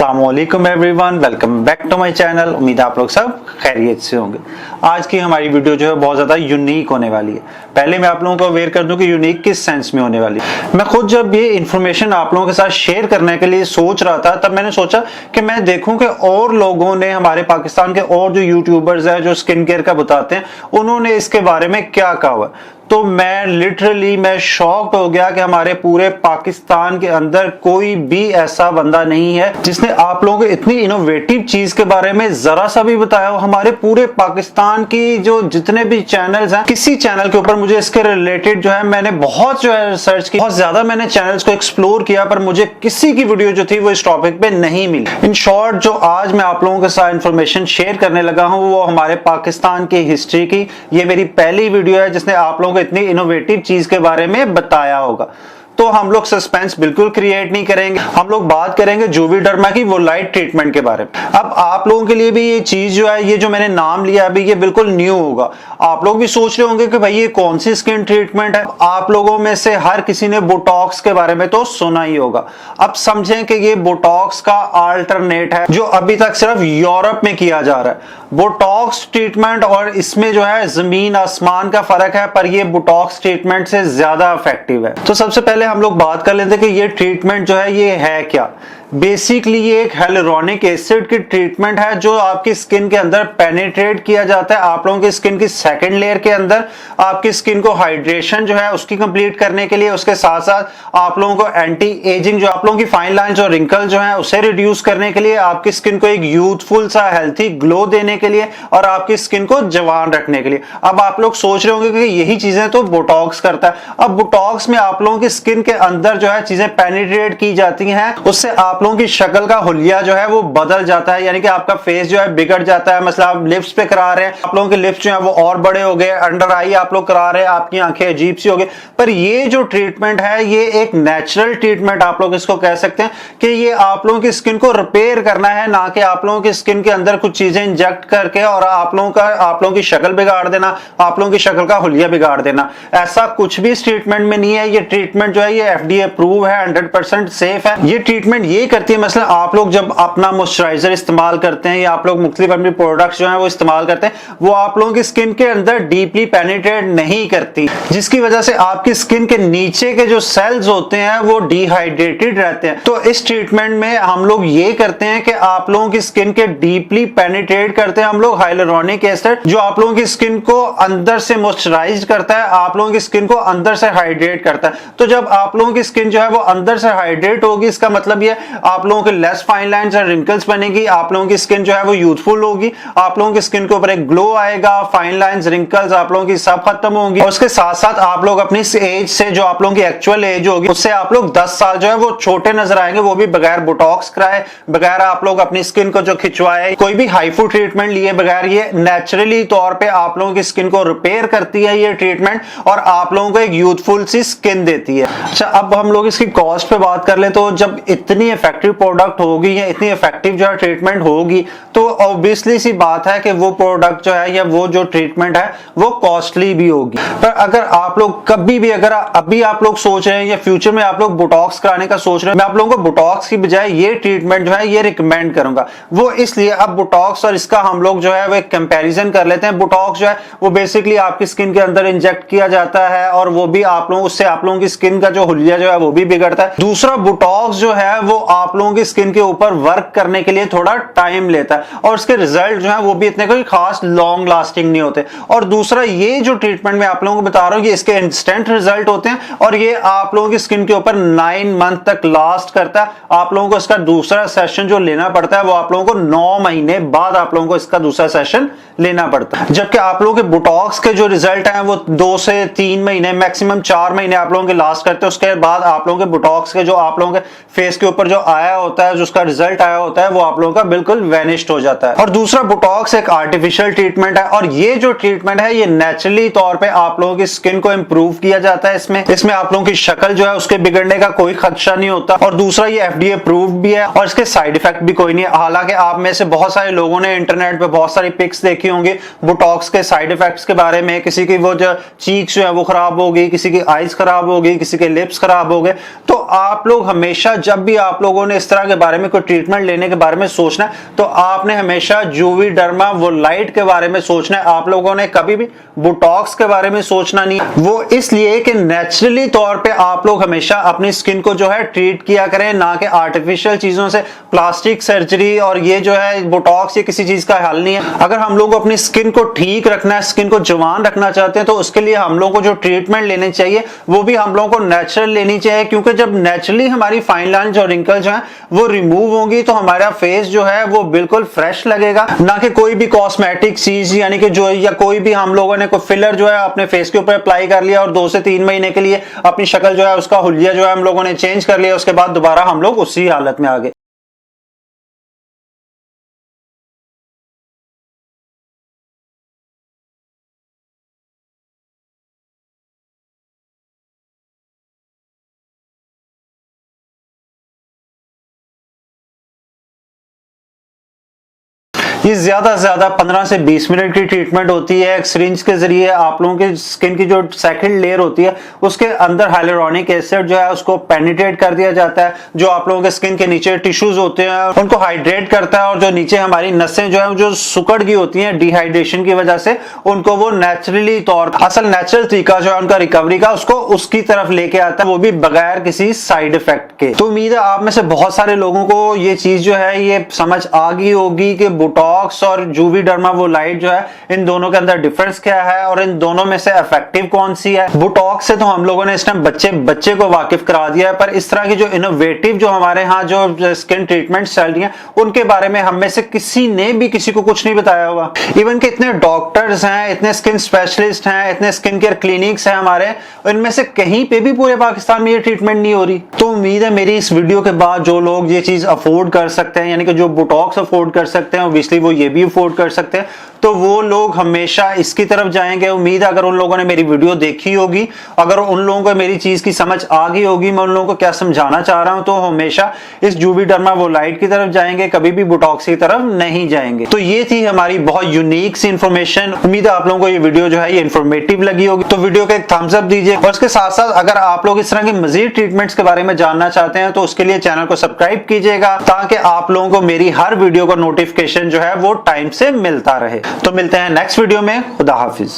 अस्सलामुअलैकुम everyone, welcome back to my channel. उम्मीद है आप लोग सब खैरियत से होंगे। आज की हमारी वीडियो जो है बहुत ज्यादा यूनिक होने वाली है। पहले मैं आप लोगों को अवेयर कर दूं कि यूनिक किस सेंस में होने वाली है। मैं खुद जब ये इन्फॉर्मेशन आप लोगों के साथ शेयर करने के लिए सोच रहा था, तब मैंने सोचा कि मैं देखूं कि और लोगों ने, हमारे पाकिस्तान के और जो यूट्यूबर्स हैं जो स्किन केयर का बताते हैं, उन्होंने इसके बारे में क्या कहा हुआ। तो मैं शॉक्ड हो गया कि हमारे पूरे पाकिस्तान के अंदर कोई भी ऐसा बंदा नहीं है जिसने आप लोगों को इतनी इनोवेटिव चीज के बारे में जरा सा भी बताया हो। हमारे पूरे पाकिस्तान की जो जितने भी चैनल्स हैं, किसी चैनल के ऊपर मुझे इसके रिलेटेड जो है मैंने बहुत जो है रिसर्च की, बहुत ज्यादा मैंने चैनल्स को एक्सप्लोर किया, पर मुझे किसी की वीडियो जो थी वो इस टॉपिक पे नहीं मिली। इन शॉर्ट जो आज मैं आप लोगों के साथ इंफॉर्मेशन शेयर करने लगा हूं वो हमारे पाकिस्तान की हिस्ट्री की ये मेरी पहली वीडियो है जिसने आप लोगों इतनी इनोवेटिव चीज के बारे में बताया होगा। तो हम लोग सस्पेंस बिल्कुल क्रिएट नहीं करेंगे, हम लोग बात करेंगे जुवीडर्मा की वोलाइट ट्रीटमेंट के बारे में। अब आप लोगों के लिए भी ये चीज जो है, ये जो मैंने नाम लिया अभी, ये बिल्कुल न्यू होगा। आप लोग भी सोच रहे होंगे कि भाई ये कौन सी स्किन ट्रीटमेंट है। आप लोगों में से हर किसी ने बोटॉक्स के बारे में तो सुना ही होगा। अब समझें कि ये बोटॉक्स का अल्टरनेट है जो अभी तक सिर्फ यूरोप में किया जा रहा है। बोटॉक्स ट्रीटमेंट और इसमें जो है जमीन आसमान का फर्क है, पर ये बोटॉक्स ट्रीटमेंट से ज्यादा इफेक्टिव है। तो सबसे पहले हम लोग बात कर लेते हैं कि ये ट्रीटमेंट जो है ये है क्या। बेसिकली ये एक हाइलुरोनिक एसिड की ट्रीटमेंट है जो आपकी स्किन के अंदर पेनिट्रेट किया जाता है। आप लोगों की स्किन की सेकंड लेयर के अंदर आपकी स्किन को हाइड्रेशन जो है उसकी कंप्लीट करने के लिए, उसके साथ साथ आप लोगों को एंटी एजिंग, जो आप लोगों की फाइन लाइंस और रिंकल जो है उसे रिड्यूस करने के लिए, आपकी स्किन को एक यूथफुल सा हेल्थी ग्लो देने के लिए और आपकी स्किन को जवान रखने के लिए। अब आप लोग सोच रहे होंगे कि यही चीजें तो बोटॉक्स करता है। अब बोटॉक्स में आप लोगों की स्किन के अंदर जो है चीजें पेनिट्रेट की जाती हैं, उससे आप लोगों की शक्ल का हुलिया जो है वो बदल जाता है, यानी कि आपका फेस जो है बिगड़ जाता है। मतलब आप लिप्स पे करा रहे हैं, आप लोगों के लिप्स जो है वो और बड़े हो गए, अंडर आई आप लोग करा रहे हैं, आपकी आंखें अजीब सी हो गई। पर ये जो ट्रीटमेंट है ये एक नेचुरल ट्रीटमेंट आप लोग इसको कह सकते हैं कि ये आप लोगों की स्किन को रिपेयर करना है, ना कि आप लोगों की स्किन के अंदर कुछ चीजें इंजेक्ट करके और आप लोगों की शक्ल बिगाड़ देना, आप लोगों की शक्ल का हुलिया बिगाड़ देना। ऐसा कुछ भी इस ट्रीटमेंट में नहीं है। ये ट्रीटमेंट जो है ये FDA अप्रूव है, 100% सेफ है। ये ट्रीटमेंट ये करती है, मसलन आप लोग जब अपना मॉइस्चराइजर इस्तेमाल करते हैं या आप लोग मुख्तलिफ अपने प्रोडक्ट्स जो हैं वो इस्तेमाल करते हैं, वो आप लोगों की स्किन के अंदर डीपली पेनिट्रेट नहीं करती, जिसकी वजह से आपकी स्किन के नीचे के जो सेल्स होते हैं वो डिहाइड्रेटेड रहते हैं। तो इस ट्रीटमेंट में हम लोग ये करते हैं कि आप लोगों की स्किन के डीपली पेनिट्रेट करते हैं हम लोग हाइलुरोनिक एसिड, जो आप लोगों की स्किन को अंदर से मॉइस्चराइज करता है, आप लोगों की स्किन को अंदर से हाइड्रेट करता है। तो जब आप लोगों की स्किन जो है वो अंदर से हाइड्रेट होगी, इसका मतलब ये आप लोगों के लेस फाइन लाइंस और रिंकल्स बनेगी, आप लोगों की स्किन जो है वो यूथफुल होगी, आप लोगों की स्किन के ऊपर एक ग्लो आएगा, फाइन लाइंस रिंकल्स आप लोगों की सब खत्म होंगी। और उसके साथ साथ आप लोग अपनी एज से, जो आप लोगों की एक्चुअल एज होगी, उससे आप लोग 10 साल जो है वो छोटे नजर आएंगे, वो भी बगैर बोटॉक्स कराए, बगैर आप लोग अपनी स्किन को जो खिंचवाए, कोई भी हाइफू ट्रीटमेंट लिए बगैर। ये नेचुरली तौर पे आप लोगों की स्किन को रिपेयर करती है ये ट्रीटमेंट, और आप लोगों को एक यूथफुल सी स्किन देती है। अच्छा, अब हम लोग इसकी कॉस्ट पे बात कर ले तो जब इतनी इफेक्टिव प्रोडक्ट होगी या इतनी इफेक्टिव जो है ट्रीटमेंट होगी, तो ऑब्वियसली सी बात है कि वो प्रोडक्ट जो है या वो जो ट्रीटमेंट है वो कॉस्टली भी होगी। पर अगर आप लोग कभी भी, अगर अभी आप लोग सोच रहे हैं या फ्यूचर में आप लोग बोटॉक्स कराने का सोच रहे हैं, मैं आप लोगों को बोटॉक्स की बजाय ये ट्रीटमेंट जो है ये रिकमेंड करूंगा। वो इसलिए, अब बोटॉक्स और इसका हम लोग जो है वो एक कंपैरिजन कर लेते हैं। बोटॉक्स जो है वो बेसिकली आपकी स्किन के अंदर इंजेक्ट किया जाता है और वो भी आप लोगों, उससे आप लोगों की स्किन का जो हुलिया जो है वो भी बिगड़ता है। दूसरा, बोटॉक्स जो है वो आप लोगों की स्किन के ऊपर वर्क करने के लिए थोड़ा टाइम लेता है और उसके रिजल्ट जो है वो भी इतने कोई खास लॉन्ग लास्टिंग नहीं होते। और दूसरा, ये जो ट्रीटमेंट मैं आप लोगों को बता रहा हूं, ये इसके इंस्टेंट रिजल्ट होते हैं और ये आप लोगों की स्किन के ऊपर 9 मंथ तक लास्ट करता है। आप लोगों को इसका दूसरा सेशन जो लेना पड़ता है वो आप लोगों को 9 महीने बाद आप लोगों को इसका दूसरा सेशन लेना पड़ता है। जबकि आप लोगों के बोटॉक्स के जो रिजल्ट हैं वो 2 से 3 महीने, मैक्सिमम 4 महीने आप लोगों के लास्ट करते हैं। उसके बाद आप लोगों के बोटॉक्स के जो आप लोगों के फेस के ऊपर जो आया होता है, जो उसका रिजल्ट आया होता है, वो आप लोगों का बिल्कुल वेनिश्ड हो जाता है। और दूसरा, बोटॉक्स एक आर्टिफिशियल ट्रीटमेंट है और ये जो ट्रीटमेंट है ये नेचुरली तौर पे आप लोगों की स्किन को इंप्रूव किया जाता है। इसमें आप लोगों की शक्ल जो है उसके बिगड़ने का कोई खदशा नहीं होता। और दूसरा, ये FDA अप्रूव भी है और इसके साइड इफेक्ट भी कोई नहीं है। हालांकि आप में से बहुत सारे लोगों ने इंटरनेट पे बहुत सारी पिक्स देखी होंगी बोटॉक्स के साइड इफेक्ट्स के बारे में। किसी की वो जो चीक्स जो है वो खराब हो गई, किसी की आईज खराब हो गई, किसी के लिप्स खराब हो गए। तो आप लोग हमेशा जब भी आप लोग लोगों ने इस तरह के बारे में कोई ट्रीटमेंट लेने के बारे में सोचना है तो आपने हमेशा जूवीडर्मा वोलाइट के बारे में सोचना है। आप लोगों ने कभी भी बोटॉक्स के बारे में सोचना नहीं है। वो इसलिए कि नेचुरली तौर पे आप लोग हमेशा अपनी स्किन को जो है ट्रीट किया करें, ना कि आर्टिफिशियल चीजों से। प्लास्टिक सर्जरी और ये जो है बोटॉक्स, ये किसी चीज का हल नहीं है। अगर हम लोग अपनी स्किन को ठीक रखना है, स्किन को जवान रखना चाहते हैं, तो उसके लिए हम लोगों को जो ट्रीटमेंट लेने चाहिए वो भी हम लोगों को नेचुरल लेनी चाहिए। क्योंकि जब नेचुरली हमारी फाइन लाइंस और रिंकल्स जो है वो रिमूव होंगी तो हमारा फेस जो है वो बिल्कुल फ्रेश लगेगा, ना कि कोई भी कॉस्मेटिक चीज यानी कि जो या कोई भी हम लोगों ने कोई फिलर जो है अपने फेस के ऊपर अप्लाई कर लिया और 2 से 3 महीने के लिए अपनी शक्ल जो है उसका हुलिया जो है हम लोगों ने चेंज कर लिया, उसके बाद दोबारा हम लोग उसी हालत में आ गए। ये ज्यादा से ज्यादा 15 से 20 मिनट की ट्रीटमेंट होती है। एक सिरिंज के जरिए आप लोगों की स्किन की जो सेकंड लेयर होती है उसके अंदर हाइलुरोनिक एसिड जो है उसको पेनिट्रेट कर दिया जाता है, जो आप लोगों के स्किन के नीचे टिश्यूज होते हैं उनको हाइड्रेट करता है, और जो नीचे हमारी नसें जो है जो सुकड़ गई होती हैं डिहाइड्रेशन की वजह से, उनको वो नेचुरली तौर असल नेचुरल तरीका जो है उनका रिकवरी का उसको उसकी तरफ लेके आता है, वो भी बगैर किसी साइड इफेक्ट के। तो उम्मीद है आप में से बहुत सारे लोगों को ये चीज जो है ये समझ आ गई होगी कि बोटॉक्स और जूवीडर्मा वोलाइट जो है इन दोनों के अंदर डिफरेंस क्या है और इन दोनों में से इफेक्टिव कौन सी है। बोटॉक्स से तो हम लोगों ने इस टाइम बच्चे को वाकिफ करा दिया है, पर इस तरह की जो इनोवेटिव जो हमारे यहाँ जो स्किन ट्रीटमेंट चल रही है उनके बारे में हम में से किसी ने भी किसी को कुछ नहीं बताया होगा। इवन के इतने डॉक्टर्स हैं, इतने स्किन स्पेशलिस्ट हैं, इतने स्किन केयर क्लिनिक्स हैं हमारे, इनमें से कहीं पे भी पूरे पाकिस्तान में ये ट्रीटमेंट नहीं हो रही। तो उम्मीद है मेरी इस वीडियो के बाद जो लोग ये चीज अफोर्ड कर सकते हैं, यानी कि जो बोटॉक्स अफोर्ड कर सकते हैं, ऑब्वियसली वो ये भी अफोर्ड कर सकते हैं, तो वो लोग हमेशा इसकी तरफ जाएंगे। उम्मीद है अगर उन लोगों ने मेरी वीडियो देखी होगी, अगर उन लोगों को मेरी चीज की समझ आ गई होगी, मैं उन लोगों को क्या समझाना चाह रहा हूं, तो हमेशा इस जूवीडर्मा वोलाइट की तरफ जाएंगे, कभी भी बोटॉक्स की तरफ नहीं जाएंगे। तो ये थी हमारी बहुत यूनिक सी इंफॉर्मेशन। उम्मीद है आप लोगों को ये वीडियो जो है ये इंफॉर्मेटिव लगी होगी, तो वीडियो को एक थम्स अप दीजिए। और इसके साथ साथ अगर आप लोग इस तरह की मजीद ट्रीटमेंट्स के बारे में जानना चाहते हैं तो उसके लिए चैनल को सब्सक्राइब कीजिएगा, ताकि आप लोगों को मेरी हर वीडियो का नोटिफिकेशन जो है वो टाइम से मिलता रहे। तो मिलते हैं नेक्स्ट वीडियो में। खुदा हाफिज।